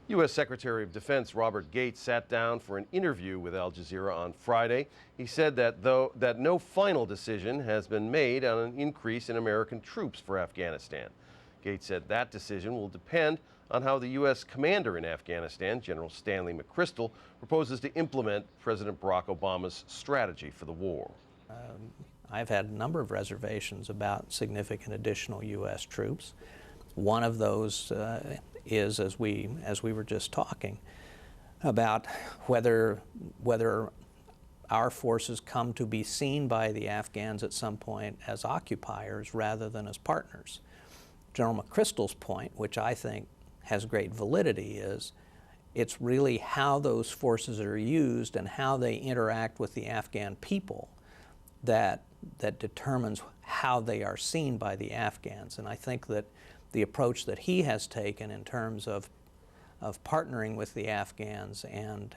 U.S. Secretary of Defense Robert Gates sat down for an interview with Al Jazeera on Friday. He said that no final decision has been made on an increase in American troops for Afghanistan. Gates said that decision will depend on how the U.S. commander in Afghanistan, General Stanley McChrystal, proposes to implement President Barack Obama's strategy for the war. I've had a number of reservations about significant additional U.S. troops. One of those is, as we were just talking, about whether our forces come to be seen by the Afghans at some point as occupiers rather than as partners. General McChrystal's point, which I think has great validity, is it's really how those forces are used and how they interact with the Afghan people that determines how they are seen by the Afghans. And I think that the approach that he has taken in terms of partnering with the Afghans and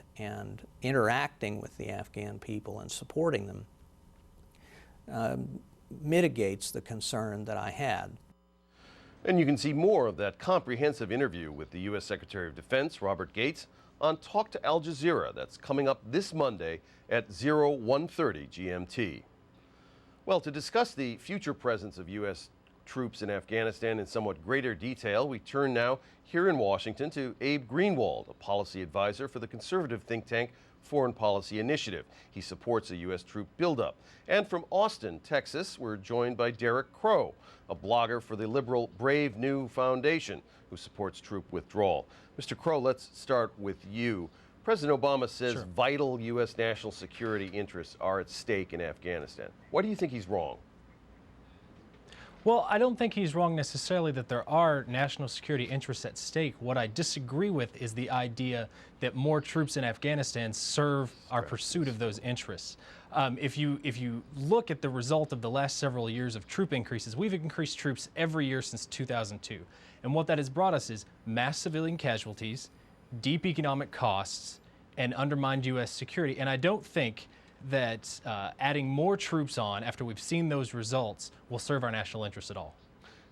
interacting with the Afghan people and supporting them mitigates the concern that I had. And you can see more of that comprehensive interview with the U.S. Secretary of Defense, Robert Gates, on Talk to Al Jazeera. That's coming up this Monday at 01:30 GMT. Well, to discuss the future presence of U.S. troops in Afghanistan in somewhat greater detail, we turn now here in Washington to Abe Greenwald, a policy advisor for the conservative think tank Foreign Policy Initiative. He supports a U.S. troop buildup. And from Austin, Texas, we're joined by Derrick Crowe, a blogger for the liberal Brave New Foundation, who supports troop withdrawal. Mr. Crowe, let's start with you. President Obama says Sure. Vital U.S. national security interests are at stake in Afghanistan. Why do you think he's wrong? Well, I don't think he's wrong necessarily that there are national security interests at stake. What I disagree with is the idea that more troops in Afghanistan serve our pursuit of those interests. If you look at the result of the last several years of troop increases, we've increased troops every year since 2002. And what that has brought us is mass civilian casualties, deep economic costs, and undermined U.S. security. And I don't think that adding more troops on after we've seen those results will serve our national interests at all.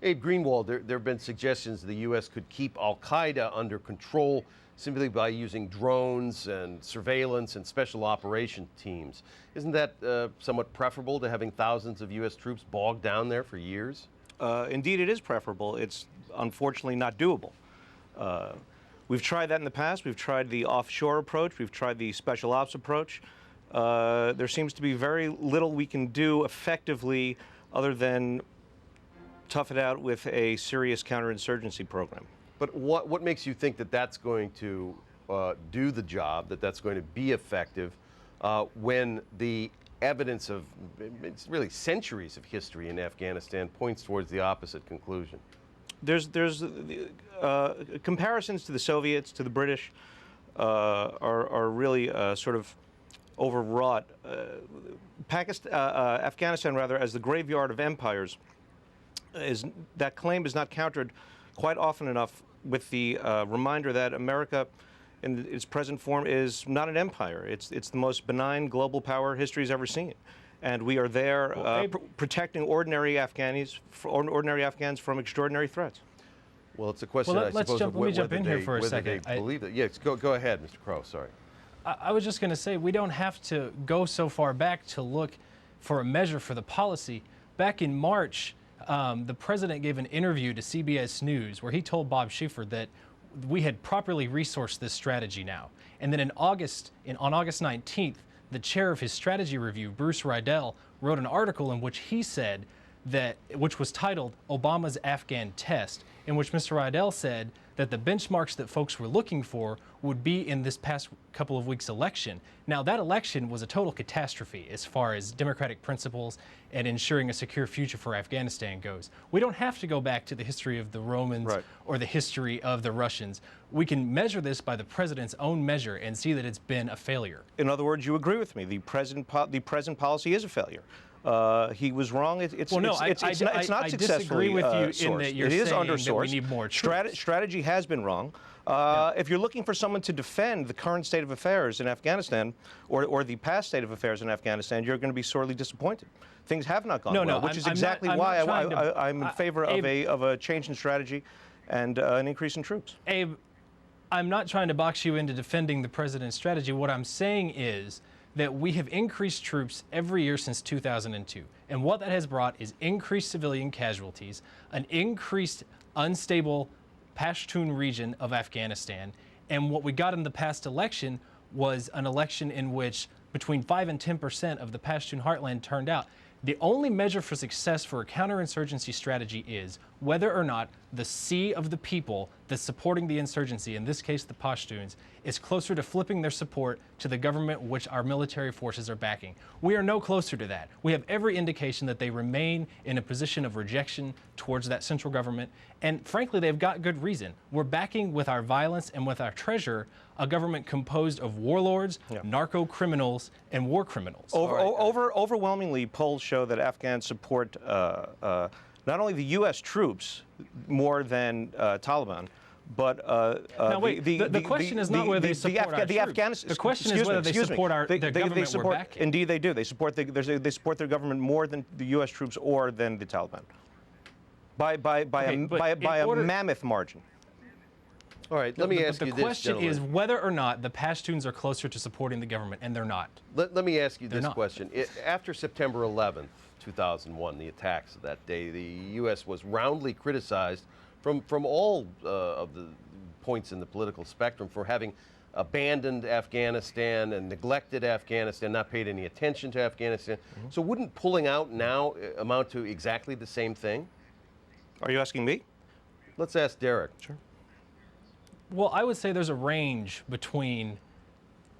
Abe Greenwald, there have been suggestions the U.S. could keep al-Qaeda under control simply by using drones and surveillance and special operation teams. Isn't that somewhat preferable to having thousands of U.S. troops bogged down there for years? Indeed, it is preferable. It's unfortunately not doable. We've tried that in the past. We've tried the offshore approach. We've tried the special ops approach. There seems to be very little we can do effectively other than tough it out with a serious counterinsurgency program. But what makes you think that that's going to do the job, that that's going to be effective, when the evidence of it's really centuries of history in Afghanistan points towards the opposite conclusion? There's comparisons to the Soviets, to the British, are really sort of overwrought. Afghanistan, rather, as the graveyard of empires, that claim is not countered quite often enough with the reminder that America, in its present form, is not an empire. It's the most benign global power history's ever seen, and we are there protecting ordinary Afghans from extraordinary threats. Well, it's a question, Well, I suppose, let me jump in here for a second. They believe that. Yes, go ahead, Mr. Crowe. Sorry. I was just going to say, we don't have to go so far back to look for a measure for the policy. Back in March, the president gave an interview to CBS News where he told Bob Schieffer that we had properly resourced this strategy now. And then on August 19th, the chair of his strategy review, Bruce Riedel, wrote an article in which he said which was titled Obama's Afghan Test, in which Mr. Riedel said that the benchmarks that folks were looking for would be in this past couple of weeks' election. Now, that election was a total catastrophe as far as democratic principles and ensuring a secure future for Afghanistan goes. We don't have to go back to the history of the Romans or the history of the Russians. We can measure this by the president's own measure and see that it's been a failure. In other words, you agree with me. The present policy is a failure. He was wrong. It's not successfully disagree with you in that you're saying that we need more troops. Strategy has been wrong. If you're looking for someone to defend the current state of affairs in Afghanistan or the past state of affairs in Afghanistan, you're going to be sorely disappointed. Things have not gone well, which is exactly why I'm in favor of a change in strategy and an increase in troops. Abe, I'm not trying to box you into defending the president's strategy. What I'm saying is that we have increased troops every year since 2002. And what that has brought is increased civilian casualties, an increased unstable Pashtun region of Afghanistan. And what we got in the past election was an election in which between 5 and 10% of the Pashtun heartland turned out. The only measure for success for a counterinsurgency strategy is whether or not the sea of the people that's supporting the insurgency, in this case the Pashtuns, is closer to flipping their support to the government which our military forces are backing. We are no closer to that. We have every indication that they remain in a position of rejection towards that central government, and frankly, they've got good reason. We're backing with our violence and with our treasure a government composed of warlords, narco criminals, and war criminals. Overwhelmingly, polls show that Afghans support not only the U.S. troops more than Taliban, but now wait. The question is not whether they support our troops. The question is whether they support the government we're backing. Indeed, they do. They support their government more than the U.S. troops or than the Taliban, by a mammoth margin. All right, let me ask you this, The question is whether or not the Pashtuns are closer to supporting the government, and they're not. Let me ask you this question. After September 11th, 2001, the attacks of that day, the U.S. was roundly criticized from all of the points in the political spectrum for having abandoned Afghanistan and neglected Afghanistan, not paid any attention to Afghanistan. So wouldn't pulling out now amount to exactly the same thing? Are you asking me? Let's ask Derrick. Sure. Well, I would say there's a range between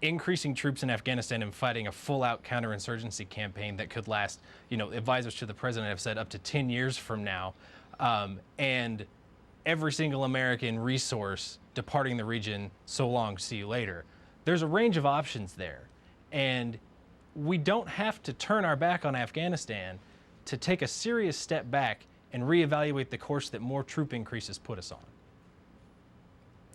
increasing troops in Afghanistan and fighting a full-out counterinsurgency campaign that could last, advisors to the president have said up to 10 years from now, and every single American resource departing the region, so long, see you later. There's a range of options there, and we don't have to turn our back on Afghanistan to take a serious step back and reevaluate the course that more troop increases put us on.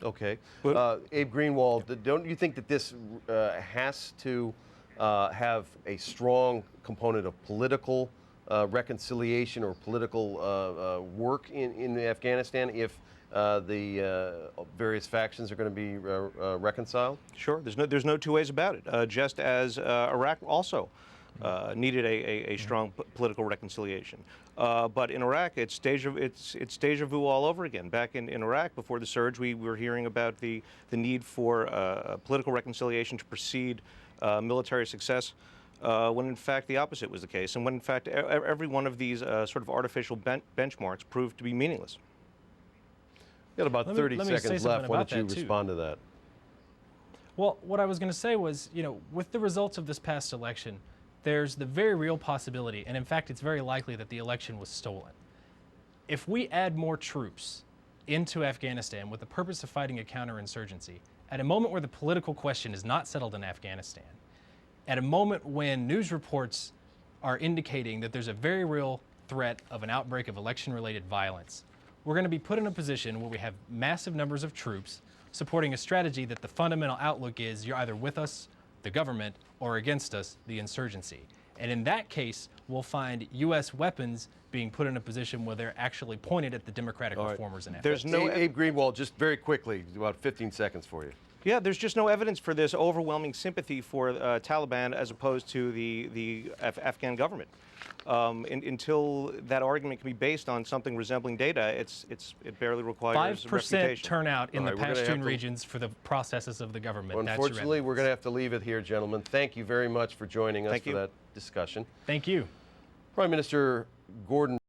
Okay. Abe Greenwald, don't you think that this has to have a strong component of political reconciliation or political work in Afghanistan if the various factions are going to be reconciled? Sure. There's no two ways about it. Just as Iraq also needed a strong political reconciliation. But in Iraq, it's deja vu all over again. Back in Iraq, before the surge, we were hearing about the need for political reconciliation to precede military success, when in fact the opposite was the case, and when in fact every one of these sort of artificial benchmarks proved to be meaningless. We've got about 30 seconds left. Why don't you respond to that? Well, what I was going to say was, with the results of this past election, there's the very real possibility, and in fact it's very likely, that the election was stolen. If we add more troops into Afghanistan with the purpose of fighting a counterinsurgency, at a moment where the political question is not settled in Afghanistan, at a moment when news reports are indicating that there's a very real threat of an outbreak of election-related violence, we're going to be put in a position where we have massive numbers of troops supporting a strategy that the fundamental outlook is you're either with us, the government, or against us, the insurgency. And in that case, we'll find U.S. weapons being put in a position where they're actually pointed at the democratic reformers in Afghanistan. There's no Abe Greenwald, just very quickly, about 15 seconds for you. Yeah, there's just no evidence for this overwhelming sympathy for Taliban as opposed to the Afghan government. Until that argument can be based on something resembling data, it barely requires 5% turnout in the Pashtun regions for the processes of the government. Unfortunately, we're going to have to leave it here, gentlemen. Thank you very much for joining us for that discussion. Thank you. Prime Minister Gordon